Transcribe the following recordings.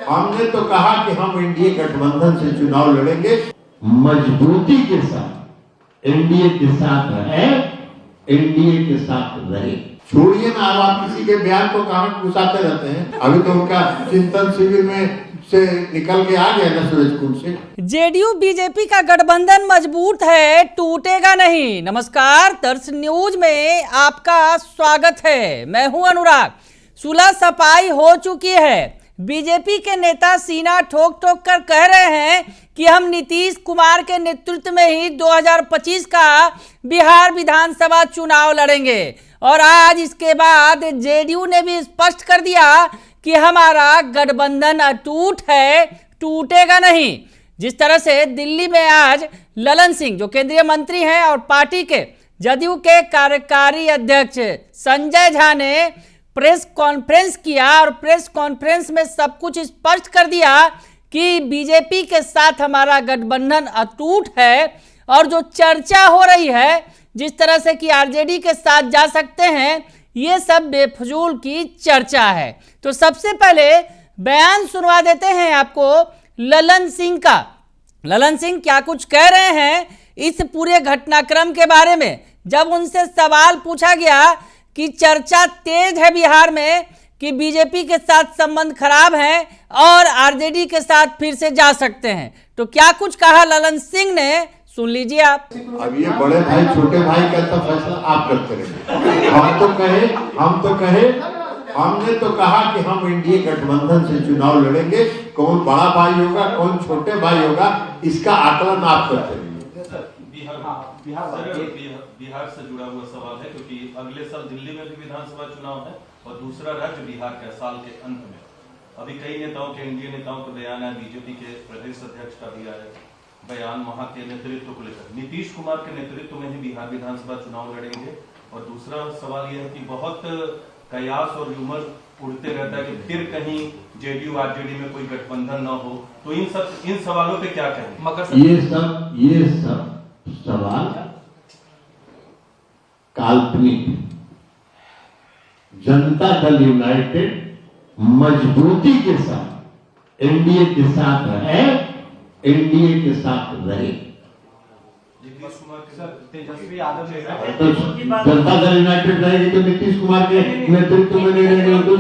हमने तो कहा कि हम एनडीए गठबंधन से चुनाव लड़ेंगे, मजबूती के साथ एनडीए के साथ है, एनडीए के साथ रहे। छोड़िए ना, अब आप किसी के बयान को कहाँ घुसाते रहते हैं। अभी तो उनका चिंतन शिविर में से निकल के आ गया ना सूरजकुंड से। जेडीयू बीजेपी का गठबंधन मजबूत है, टूटेगा नहीं। नमस्कार, दर्श न्यूज में आपका स्वागत है। मैं हूं अनुराग। सुलह सफाई हो चुकी है। बीजेपी के नेता सीना ठोक ठोक कर कह रहे हैं कि हम नीतीश कुमार के नेतृत्व में ही 2025 का बिहार विधानसभा चुनाव लड़ेंगे। और आज इसके बाद जेडीयू ने भी स्पष्ट कर दिया कि हमारा गठबंधन अटूट है, टूटेगा नहीं। जिस तरह से दिल्ली में आज ललन सिंह जो केंद्रीय मंत्री हैं और पार्टी के जदयू के कार्यकारी अध्यक्ष संजय झा ने प्रेस कॉन्फ्रेंस किया और प्रेस कॉन्फ्रेंस में सब कुछ स्पष्ट कर दिया कि बीजेपी के साथ हमारा गठबंधन अटूट है। और जो चर्चा हो रही है जिस तरह से कि आरजेडी के साथ जा सकते हैं, ये सब बेफजूल की चर्चा है। तो सबसे पहले बयान सुनवा देते हैं आपको ललन सिंह का। ललन सिंह क्या कुछ कह रहे हैं इस पूरे घटनाक्रम के बारे में। जब उनसे सवाल पूछा गया कि चर्चा तेज है बिहार में कि बीजेपी के साथ संबंध खराब हैं और आरजेडी के साथ फिर से जा सकते हैं, तो क्या कुछ कहा ललन सिंह ने, सुन लीजिए आप। अब ये बड़े भाई छोटे भाई का तो फैसला आप करते रहे। हम तो कहे हमने तो कहा कि हम एनडीए गठबंधन से चुनाव लड़ेंगे। कौन बड़ा भाई होगा, कौन छोटे भाई होगा, इसका आकलन आप करते रहिए। बिहार से जुड़ा हुआ सवाल है, क्योंकि अगले साल दिल्ली में भी विधानसभा चुनाव है और दूसरा राज्य बिहार का साल के अंत में। अभी कई नेताओं के, एनडीए नेताओं का बयान है, बीजेपी के प्रदेश अध्यक्ष का भी आया बयान वहां के नेतृत्व को लेकर। नीतीश कुमार के नेतृत्व में ही बिहार विधानसभा चुनाव लड़ेंगे। और दूसरा सवाल यह है कि बहुत कयास और र्यूमर उड़ते रहता है कि फिर कहीं जेडीयू आरजेडी में कोई गठबंधन न हो, तो इन सवालों पे क्या कहें? ये सब सवाल काल्पनिक। जनता दल यूनाइटेड मजबूती के साथ एनडीए के साथ है, एनडीए के साथ रहे। तेजस्वी यादव तो जनता दल यूनाइटेड रहेगी तो नीतीश कुमार के नेतृत्व में नहीं रहेंगे तो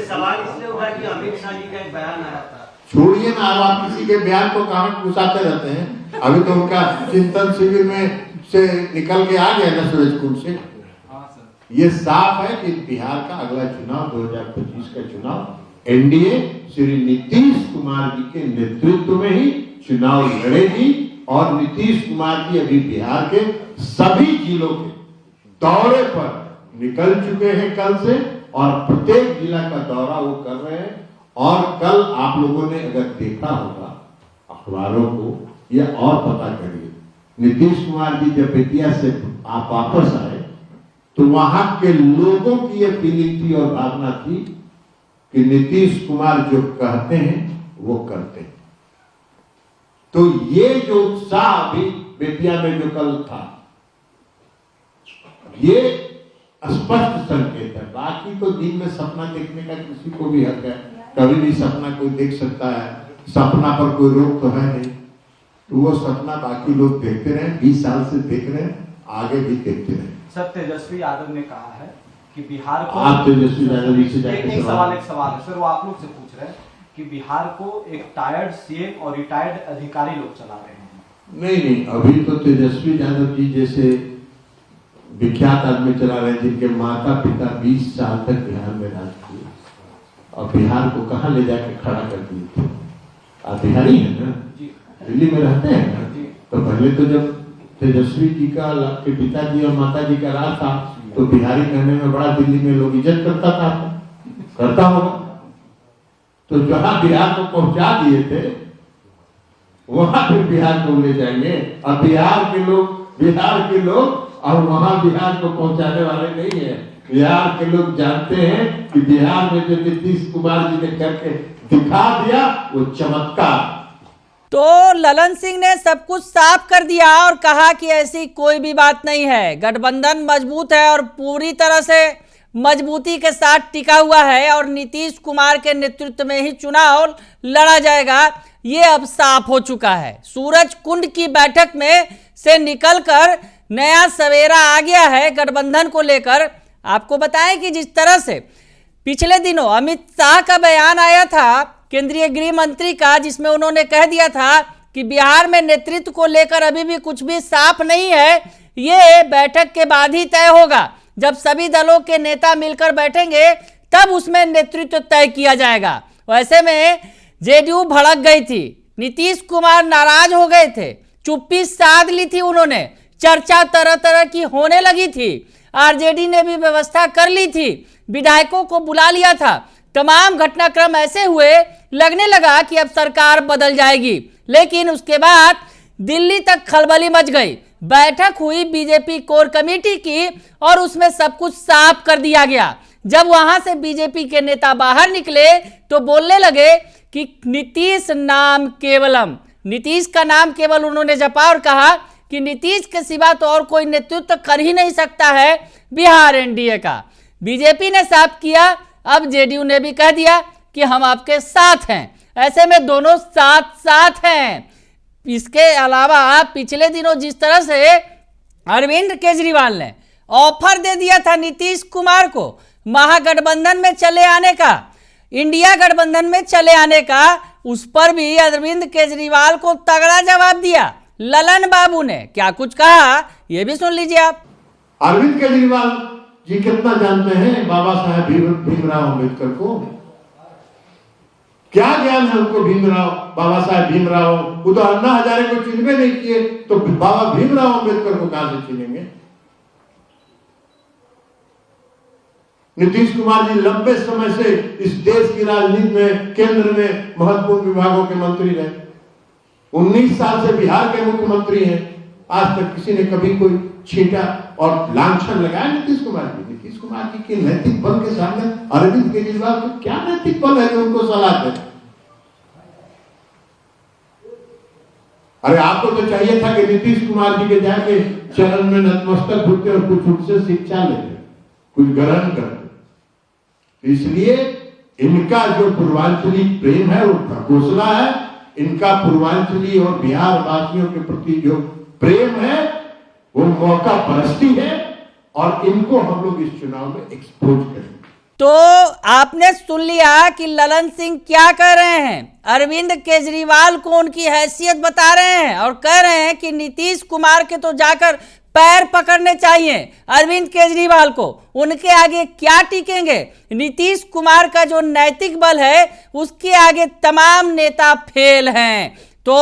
सवाल इसलिए उठा कि अमित शाह जी का एक बयान आया था। छोड़िए ना, अब आप किसी के बयान को कहाँ घुसाते रहते हैं। अभी तो उनका चिंतन शिविर में से निकल के आ गया ना सूरजकुंड से। ये साफ है कि बिहार का अगला चुनाव 2025 का चुनाव एनडीए श्री नीतीश कुमार जी के नेतृत्व में ही चुनाव लड़ेगी। और नीतीश कुमार जी अभी बिहार के सभी जिलों के दौरे पर निकल चुके हैं कल से, और प्रत्येक जिला का दौरा वो कर रहे हैं। और कल आप लोगों ने अगर देखा होगा अखबारों को, या और पता करिए, नीतीश कुमार जी जब बेतिया से आप वापस आए तो वहां के लोगों की यह फीलिंग थी और भावना थी कि नीतीश कुमार जो कहते हैं वो करते हैं। तो ये जो उत्साह अभी बेतिया में जो कल था, ये स्पष्ट संकेत है। बाकी तो दिन में सपना देखने का किसी को भी हक है, कभी भी सपना कोई देख सकता है। सपना पर कोई रोक तो है नहीं, तो वो सपना बाकी लोग देखते रहे, 20 साल से देख रहे हैं, आगे भी देखते रहे। सर, तेजस्वी यादव ने कहा है कि बिहार को, आप तेजस्वी यादव जी से जाके एक सवाल है सर, वो आप लोग से पूछ रहे हैं कि बिहार को एक टायर्ड सीएम और रिटायर्ड अधिकारी लोग चला रहे हैं। नहीं, अभी तो तेजस्वी यादव जी जैसे विख्यात आदमी चला रहे हैं, जिनके माता पिता 20 साल तक बिहार में राज किए और बिहार को कहाँ ले जाके खड़ा कर दिए थे। आप बिहारी है ना, दिल्ली में रहते हैं ना, तो पहले तो जब तेजस्वी जी का के पिताजी और माता जी का राज था तो बिहारी कहने में बड़ा दिल्ली में लोग इज्जत करता होगा। तो जहां बिहार को पहुंचा दिए थे वहां फिर बिहार को ले जाएंगे। और बिहार के लोग और वहां बिहार को पहुंचाने वाले नहीं है। बिहार के लोग जानते हैं कि बिहार में जो नीतीश कुमार जी ने करके दिखा दिया वो चमत्कार। तो ललन सिंह ने सब कुछ साफ कर दिया और कहा कि ऐसी कोई भी बात नहीं है, गठबंधन मजबूत है और पूरी तरह से मजबूती के साथ टिका हुआ है और नीतीश कुमार के नेतृत्व में ही चुनाव लड़ा जाएगा, ये अब साफ हो चुका है। सूरज कुंड की बैठक में से निकलकर नया सवेरा आ गया है गठबंधन को लेकर। आपको बताएं कि जिस तरह से पिछले दिनों अमित शाह का बयान आया था केंद्रीय गृह मंत्री का, जिसमें उन्होंने कह दिया था कि बिहार में नेतृत्व को लेकर अभी भी कुछ भी साफ नहीं है, ये बैठक के बाद ही तय होगा। जब सभी दलों के नेता मिलकर बैठेंगे तब उसमें नेतृत्व तय किया जाएगा। वैसे में जेडीयू भड़क गई थी, नीतीश कुमार नाराज हो गए थे, चुप्पी साध ली थी उन्होंने, चर्चा तरह तरह की होने लगी थी, आरजेडी ने भी व्यवस्था कर ली थी, विधायकों को बुला लिया था। तमाम घटनाक्रम ऐसे हुए लगने लगा कि अब सरकार बदल जाएगी, लेकिन उसके बाद दिल्ली तक खलबली मच गई। बैठक हुई बीजेपी कोर कमेटी की और उसमें सब कुछ साफ कर दिया गया। जब वहां से बीजेपी के नेता बाहर निकले तो बोलने लगे कि नीतीश नाम केवलम, नीतीश का नाम केवल उन्होंने जपा और कहा कि नीतीश के सिवा तो और कोई नेतृत्व कर ही नहीं सकता है बिहार एनडीए का। बीजेपी ने साफ किया, अब जेडीयू ने भी कह दिया कि हम आपके साथ हैं। ऐसे में दोनों साथ साथ हैं। इसके अलावा पिछले दिनों जिस तरह से अरविंद केजरीवाल ने ऑफर दे दिया था नीतीश कुमार को महागठबंधन में चले आने का, इंडिया गठबंधन में चले आने का, उस पर भी अरविंद केजरीवाल को तगड़ा जवाब दिया ललन बाबू ने। क्या कुछ कहा यह भी सुन लीजिए आप। अरविंद केजरीवाल जी कितना जानते हैं बाबा साहेब भीमराव अम्बेडकर को? क्या ज्ञान है उनको भीमराव, बाबा साहेब भीमराव? वो तो अन्ना हजारे को चिन्हवे नहीं किए, तो बाबा भीमराव अम्बेडकर को कहां से चिन्हेंगे? नीतीश कुमार जी लंबे समय से इस देश की राजनीति में केंद्र में महत्वपूर्ण विभागों के मंत्री रहे, 19 साल से बिहार के मुख्यमंत्री हैं। आज तक किसी ने कभी कोई छींटा और लांछन लगाया नीतीश कुमार जी? नीतीश कुमार जी के नैतिक बल के सामने अरविंद केजरीवाल को क्या नैतिक बल है कि उनको सलाह दे? अरे आपको तो चाहिए था कि नीतीश कुमार जी के जाके चरण में नतमस्तक होते और कुछ उनसे शिक्षा लेते, कुछ ग्रहण करते। इसलिए इनका जो पूर्वांचली प्रेम है वो ढकोसला है, इनका पूर्वांचली और बिहार वासियों के प्रति जो प्रेम है वो मौका परस्ती है, और इनको हम लोग इस चुनाव में एक्सपोज करेंगे। तो आपने सुन लिया कि ललन सिंह क्या कह रहे हैं। अरविंद केजरीवाल को उनकी हैसियत बता रहे हैं और कह रहे हैं कि नीतीश कुमार के तो जाकर पैर पकड़ने चाहिए अरविंद केजरीवाल को, उनके आगे क्या टिकेंगे? नीतीश कुमार का जो नैतिक बल है उसके आगे तमाम नेता फेल हैं। तो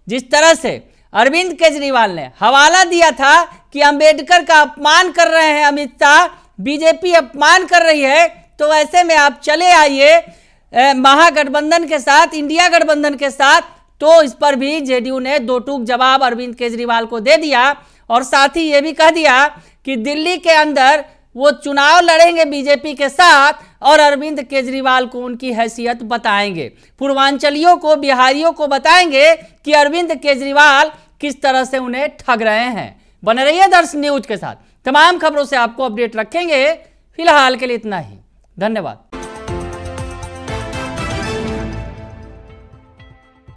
जिस तरह से अरविंद केजरीवाल ने हवाला दिया था कि अंबेडकर का अपमान कर रहे हैं अमित शाह, बीजेपी अपमान कर रही है, तो ऐसे में आप चले आइए महागठबंधन के साथ, इंडिया गठबंधन के साथ। तो इस पर भी जेडीयू ने दो टूक जवाब अरविंद केजरीवाल को दे दिया और साथ ही ये भी कह दिया कि दिल्ली के अंदर वो चुनाव लड़ेंगे बीजेपी के साथ और अरविंद केजरीवाल को उनकी हैसियत बताएंगे, पूर्वांचलियों को, बिहारियों को बताएंगे कि अरविंद केजरीवाल किस तरह से उन्हें ठग रहे हैं। बने रहिए दर्श न्यूज के साथ, तमाम खबरों से आपको अपडेट रखेंगे। फिलहाल के लिए इतना ही, धन्यवाद।